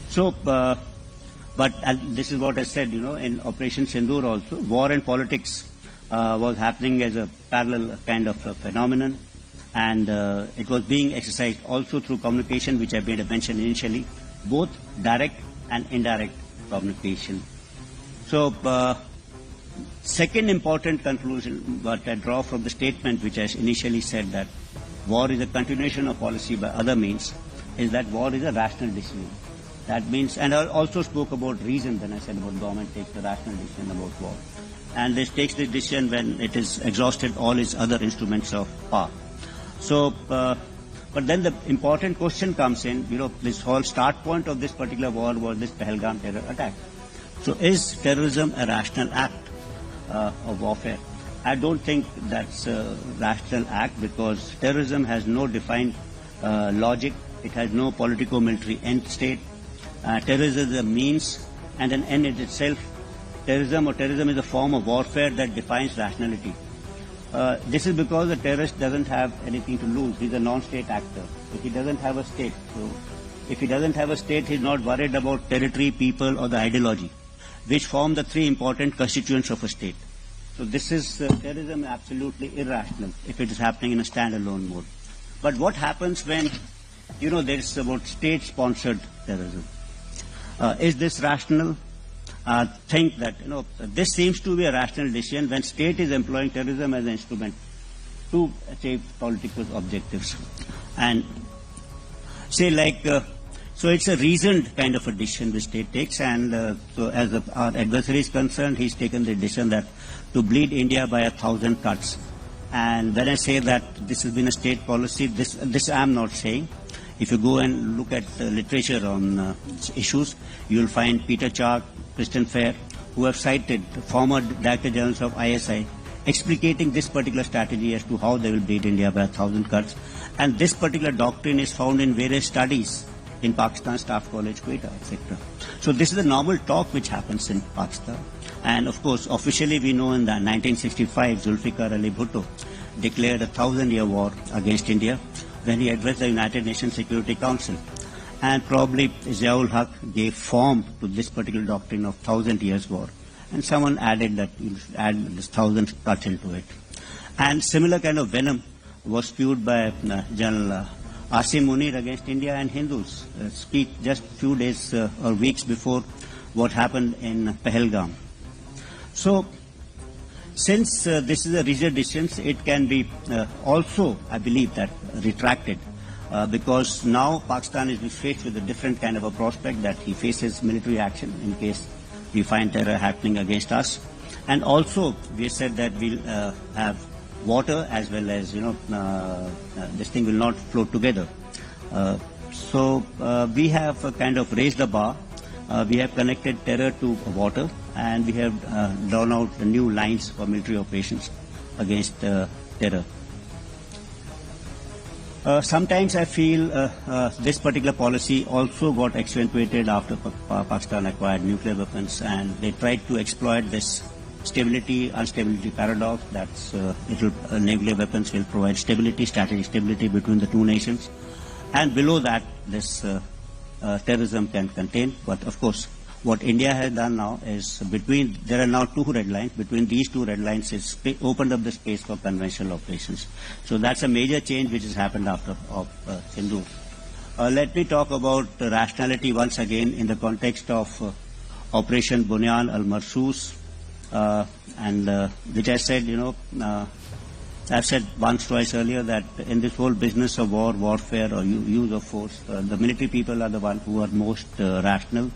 So, but this is what I said, in Operation Sindoor also, war and politics was happening as a parallel kind of a phenomenon, and it was being exercised also through communication, which I made a mention initially, both direct and indirect communication. So, second important conclusion what I draw from the statement which I initially said, that war is a continuation of policy by other means, is that war is a rational decision. That means, and I also spoke about reason when I said about government takes the rational decision about war. And this takes the decision when it is exhausted all its other instruments of power. So, but then the important question comes in, this whole start point of this particular war was this Pahalgam terror attack. So is terrorism a rational act of warfare? I don't think that's a rational act, because terrorism has no defined logic. It has no politico-military end state. Terrorism is a means and an end in itself. Terrorism is a form of warfare that defines rationality. This is because the terrorist doesn't have anything to lose. He's a non-state actor. If he doesn't have a state, he's not worried about territory, people, or the ideology, which form the three important constituents of a state. So this is terrorism absolutely irrational if it is happening in a standalone mode. But what happens when, there is about state-sponsored terrorism? Is this rational? Think that, this seems to be a rational decision when state is employing terrorism as an instrument to achieve political objectives. And say so it's a reasoned kind of a decision the state takes, and so as our adversary is concerned, he's taken the decision that to bleed India by 1,000 cuts. And when I say that this has been a state policy, this I'm not saying. If you go and look at literature on issues, you will find Peter Chark, Kristen Fair, who have cited former Director Generals of ISI, explicating this particular strategy as to how they will bleed India by 1,000 cuts. And this particular doctrine is found in various studies in Pakistan Staff College, Quetta, etc. So this is the normal talk which happens in Pakistan. And of course, officially we know in the 1965, Zulfikar Ali Bhutto declared a 1,000-year war against India when he addressed the United Nations Security Council. And probably Ziaul Haq gave form to this particular doctrine of 1,000 years war. And someone added that you should add this 1,000 cuts into it. And similar kind of venom was spewed by General Asim Munir against India and Hindus. Speech just few days or weeks before what happened in Pahalgam. So, since this is a rigid decision, it can be also, I believe, that retracted. Because now Pakistan is faced with a different kind of a prospect, that he faces military action in case we find terror happening against us. And also, we said that we'll have water as well as, this thing will not flow together. So we have kind of raised the bar. We have connected terror to water, and we have drawn out new lines for military operations against terror. Sometimes I feel this particular policy also got accentuated after Pakistan acquired nuclear weapons, and they tried to exploit this stability-instability paradox. That's nuclear weapons will provide stability, strategic stability between the two nations, and below that this terrorism can contain. But of course, what India has done now is there are now two red lines. Between these two red lines is opened up the space for conventional operations. So that's a major change which has happened after Sindoor. Let me talk about rationality once again in the context of Operation Bunyan al-Marsus, and which I said, I've said once, twice earlier that in this whole business of war, warfare, or use of force, the military people are the ones who are most rational,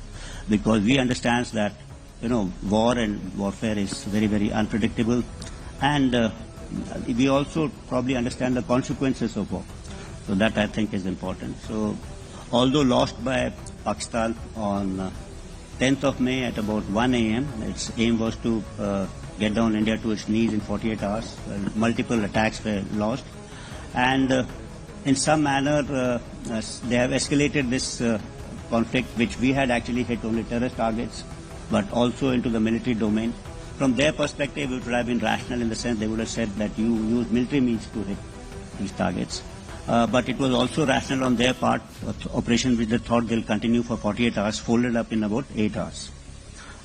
because we understand that, war and warfare is very, very unpredictable, and we also probably understand the consequences of war. So that I think is important. So, although lost by Pakistan on 10th of May at about 1 a.m., its aim was to get down India to its knees in 48 hours. Multiple attacks were launched, and in some manner they have escalated this conflict, which we had actually hit only terrorist targets, but also into the military domain. From their perspective, it would have been rational in the sense they would have said that you use military means to hit these targets. But it was also rational on their part, operation which they thought they'll continue for 48 hours, folded up in about 8 hours.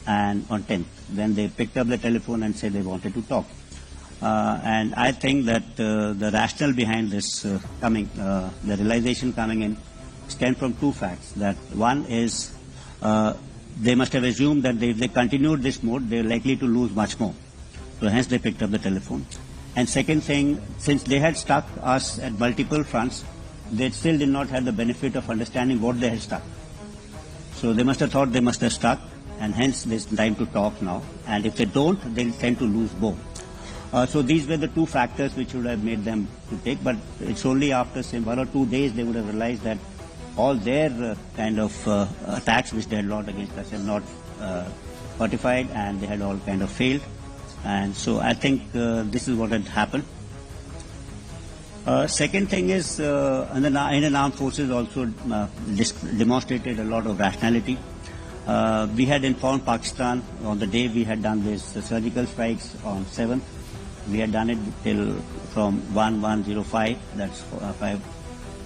And on 10th, then they picked up the telephone and said they wanted to talk. And I think that the rationale behind this the realization coming in, stem from two facts. That one is they must have assumed that if they continued this mode, they're likely to lose much more. So hence they picked up the telephone. And second thing, since they had stuck us at multiple fronts, they still did not have the benefit of understanding what they had stuck. So they must have thought they must have stuck, and hence there's time to talk now. And if they don't, they'll tend to lose more. So these were the two factors which would have made them to take, but it's only after say 1 or 2 days they would have realized that all their kind of attacks which they had launched against us had not fortified, and they had all kind of failed. And so I think this is what had happened. Second thing is, Indian Armed Forces also demonstrated a lot of rationality. We had informed Pakistan on the day we had done these surgical strikes on 7th. We had done it till from 11:05, that's 5,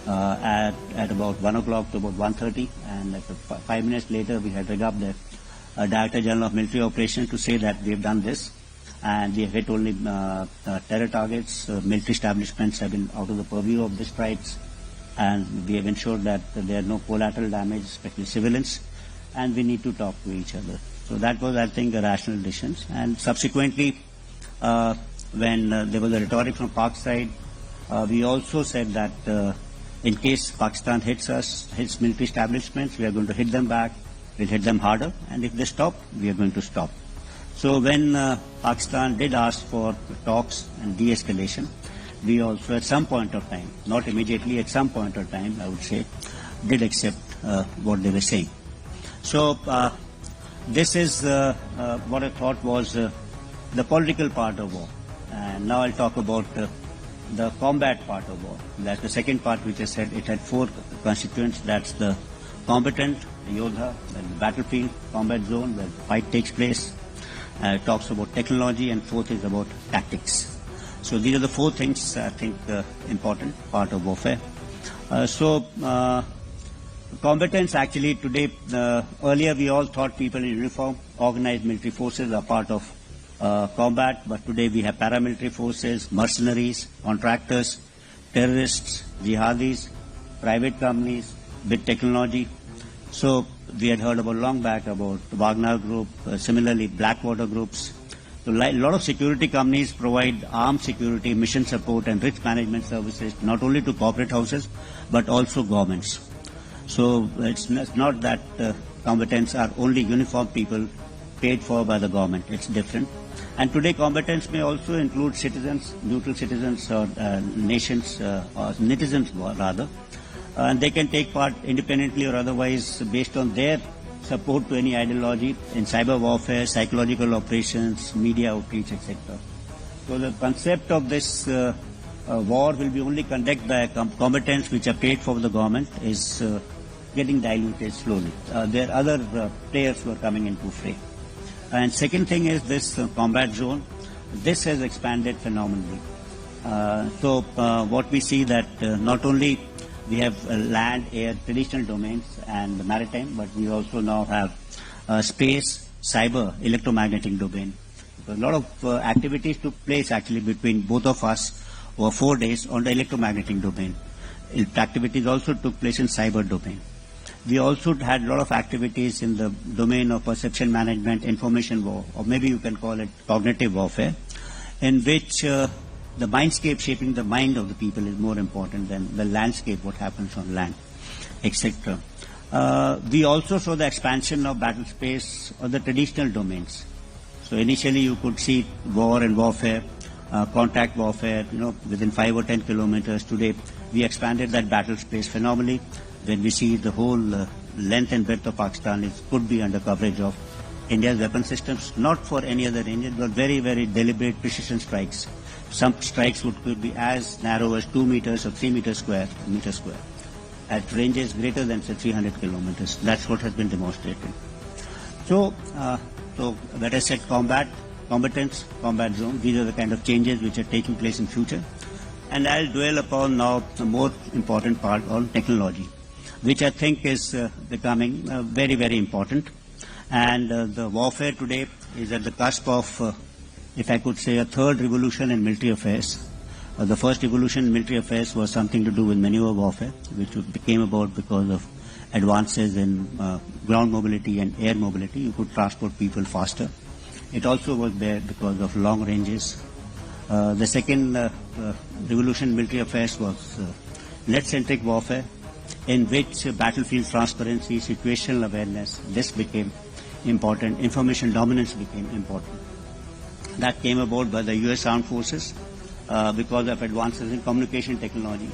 at about 1 o'clock to about 1:30, and 5 minutes later we had rigged up the Director General of Military Operations to say that we have done this, and we have hit only terror targets. Military establishments have been out of the purview of the strikes, and we have ensured that there are no collateral damage, especially civilians, and we need to talk to each other. So that was, I think, a rational decision. And subsequently, when there was a rhetoric from Pak side, we also said that in case Pakistan hits military establishments, we are going to hit them back, we'll hit them harder, and if they stop, we are going to stop. So when Pakistan did ask for talks and de-escalation, we also at some point of time, not immediately, at some point of time, I would say, did accept what they were saying. So this is what I thought was the political part of war. And now I'll talk about the combat part of war. That's the second part, which I said it had 4 constituents. That's the combatant, the Yodha, the battlefield, combat zone, where the fight takes place. It talks about technology, and fourth is about tactics. So these are the 4 things, I think, important part of warfare. Combatants actually today, earlier we all thought people in uniform, organized military forces are part of combat, but today we have paramilitary forces, mercenaries, contractors, terrorists, jihadis, private companies, big technology. So we had heard about long back about the Wagner Group, similarly Blackwater groups. So a lot of security companies provide armed security, mission support and risk management services not only to corporate houses but also governments. So it's not that combatants are only uniformed people paid for by the government. It's different. And today combatants may also include citizens, neutral citizens or nations, or netizens rather. And they can take part independently or otherwise based on their support to any ideology in cyber warfare, psychological operations, media outreach, etc. So the concept of this war will be only conducted by combatants which are paid for the government is getting diluted slowly. There are other players who are coming into fray. And second thing is this combat zone. This has expanded phenomenally. What we see that not only we have land, air, traditional domains and maritime, but we also now have space, cyber, electromagnetic domain. A lot of activities took place actually between both of us over 4 days on the electromagnetic domain. Activities also took place in cyber domain. We also had a lot of activities in the domain of perception management, information war, or maybe you can call it cognitive warfare, in which the mindscape, shaping the mind of the people, is more important than the landscape, what happens on land, etc. We also saw the expansion of battle space of the traditional domains. So initially you could see war and warfare, contact warfare, within 5 or 10 kilometers. Today we expanded that battle space phenomenally. When we see the whole length and breadth of Pakistan could be under coverage of India's weapon systems, not for any other ranges, but very, very deliberate precision strikes. Some strikes could be as narrow as 2 meters or 3 meters square, at ranges greater than, say, 300 kilometers. That's what has been demonstrated. So that I said, combatants, combat zone, these are the kind of changes which are taking place in future. And I'll dwell upon now the more important part on technology, which I think is becoming very, very important. And the warfare today is at the cusp of, if I could say, a third revolution in military affairs. The first revolution in military affairs was something to do with maneuver warfare, which became about because of advances in ground mobility and air mobility. You could transport people faster. It also was there because of long ranges. The second revolution in military affairs was net-centric warfare, in which battlefield transparency, situational awareness, this became important. Information dominance became important. That came about by the U.S. Armed Forces because of advances in communication technology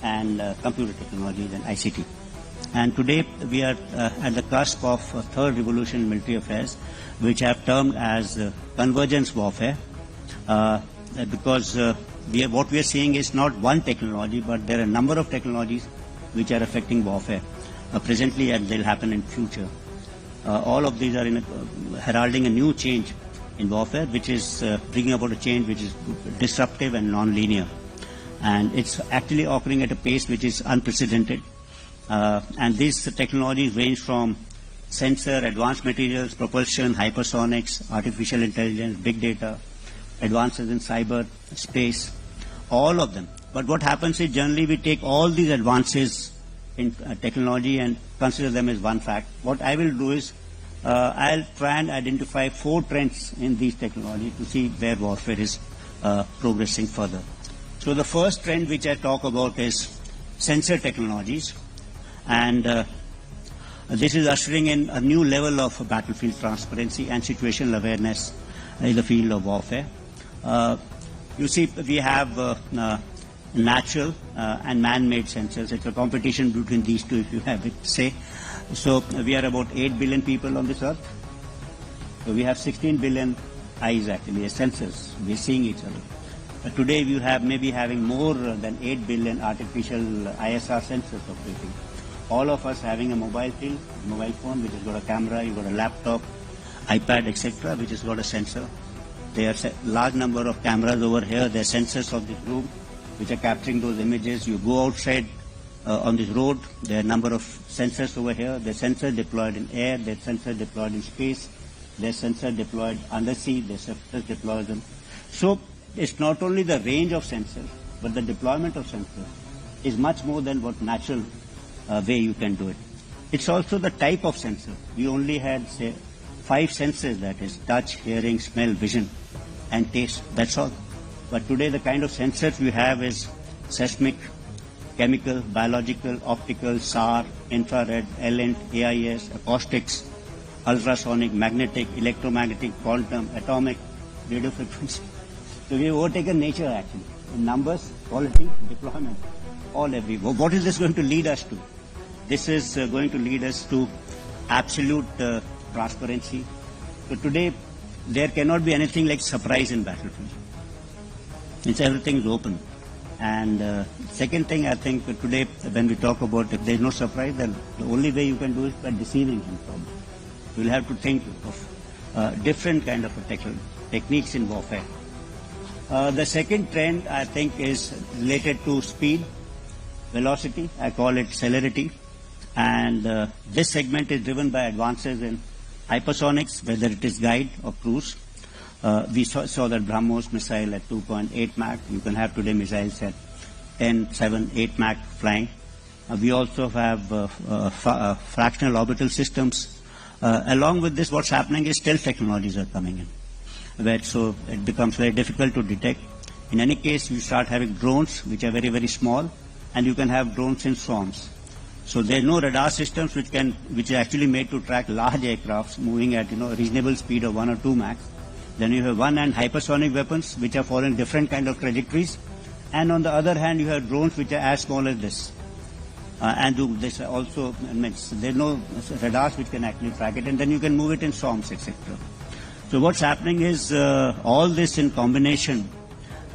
and computer technologies and ICT. And today we are at the cusp of a third revolution in military affairs, which I have termed as convergence warfare, because what we are seeing is not one technology, but there are a number of technologies which are affecting warfare presently, and they'll happen in future. All of these are heralding a new change in warfare, which is bringing about a change which is disruptive and non-linear. And it's actually occurring at a pace which is unprecedented. And these technologies range from sensor, advanced materials, propulsion, hypersonics, artificial intelligence, big data, advances in cyber, space, all of them. But what happens is generally we take all these advances in technology and consider them as one fact. What I will do is I'll try and identify 4 trends in these technologies to see where warfare is progressing further. So the first trend which I talk about is sensor technologies, and this is ushering in a new level of battlefield transparency and situational awareness in the field of warfare. You see, we have natural and man-made sensors. It's a competition between these two, if you have it, say. So we are about 8 billion people on this earth. So we have 16 billion eyes actually as sensors. We're seeing each other. But today you have maybe having more than 8 billion artificial ISR sensors operating. All of us having a mobile phone which has got a camera, you've got a laptop, iPad, etc., which has got a sensor. There are a large number of cameras over here. There are sensors of this room which are capturing those images. You go outside on this road, there are a number of sensors over here. There are sensors deployed in air, there are sensors deployed in space, there are sensors deployed undersea, there are sensors deployed in. So it's not only the range of sensors, but the deployment of sensors is much more than what natural way you can do it. It's also the type of sensor. We only had, say, 5 senses, that is touch, hearing, smell, vision, and taste. That's all. But today the kind of sensors we have is seismic, chemical, biological, optical, SAR, infrared, LNT, AIS, acoustics, ultrasonic, magnetic, electromagnetic, quantum, atomic, radio frequency. So we have overtaken nature actually in numbers, quality, deployment, all everywhere. What is this going to lead us to? This is going to lead us to absolute transparency. So today there cannot be anything like surprise in battlefield. It's everything is open. And second thing, I think today when we talk about if there is no surprise, then the only way you can do it is by deceiving him. You will have to think of different kind of techniques in warfare. The second trend, I think, is related to speed, velocity. I call it celerity. And this segment is driven by advances in hypersonics, whether it is guide or cruise. We saw that BrahMos missile at 2.8 Mach. You can have today missiles at 10, 7, 8 Mach flying. We also have fractional orbital systems. Along with this, what's happening is stealth technologies are coming in, so it becomes very difficult to detect. In any case, you start having drones, which are very, very small, and you can have drones in swarms. So there are no radar systems which are actually made to track large aircrafts moving at a reasonable speed of 1 or 2 Mach. Then you have one hand hypersonic weapons which are following different kind of trajectories, and on the other hand you have drones which are as small as this. And this also means there are no radars which can actually track it, and then you can move it in swarms, etc. So what's happening is all this in combination,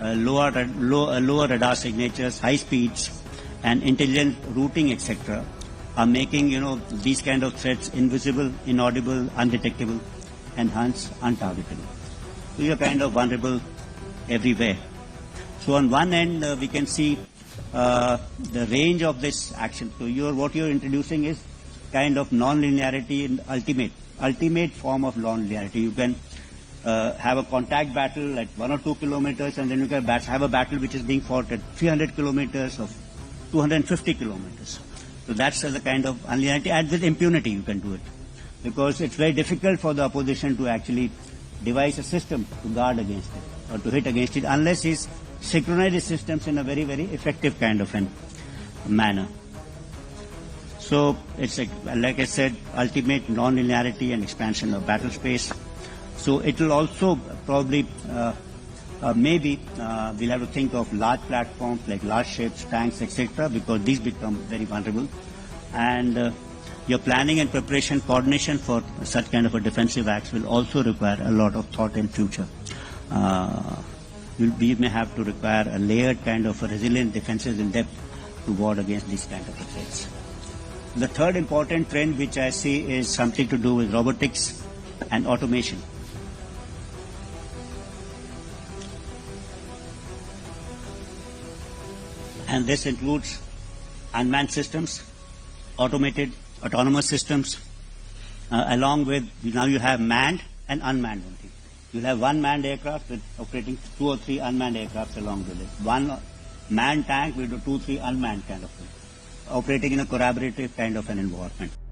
lower radar signatures, high speeds, and intelligent routing, etc., are making these kind of threats invisible, inaudible, undetectable, and hence untargetable. So you're kind of vulnerable everywhere. So on one end, we can see the range of this action. So what you're introducing is kind of non-linearity in ultimate form of non-linearity. You can have a contact battle at 1 or 2 kilometers, and then you can have a battle which is being fought at 300 kilometers or 250 kilometers. So that's the kind of unlinearity, and with impunity you can do it, because it's very difficult for the opposition to actually devise a system to guard against it or to hit against it unless he's synchronized his systems in a very, very effective kind of manner. So it's like I said, ultimate non-linearity and expansion of battle space. So it will also probably, maybe we'll have to think of large platforms like large ships, tanks, etc., because these become very vulnerable. And your planning and preparation coordination for such kind of a defensive acts will also require a lot of thought in future. We may have to require a layered kind of a resilient defenses in depth to ward against these kind of threats. The third important trend which I see is something to do with robotics and automation. And this includes unmanned systems, autonomous systems, along with, now you have manned and unmanned only. You'll have one manned aircraft with operating 2 or 3 unmanned aircrafts along with it. One manned tank with 2 or 3 unmanned kind of thing, operating in a collaborative kind of an environment.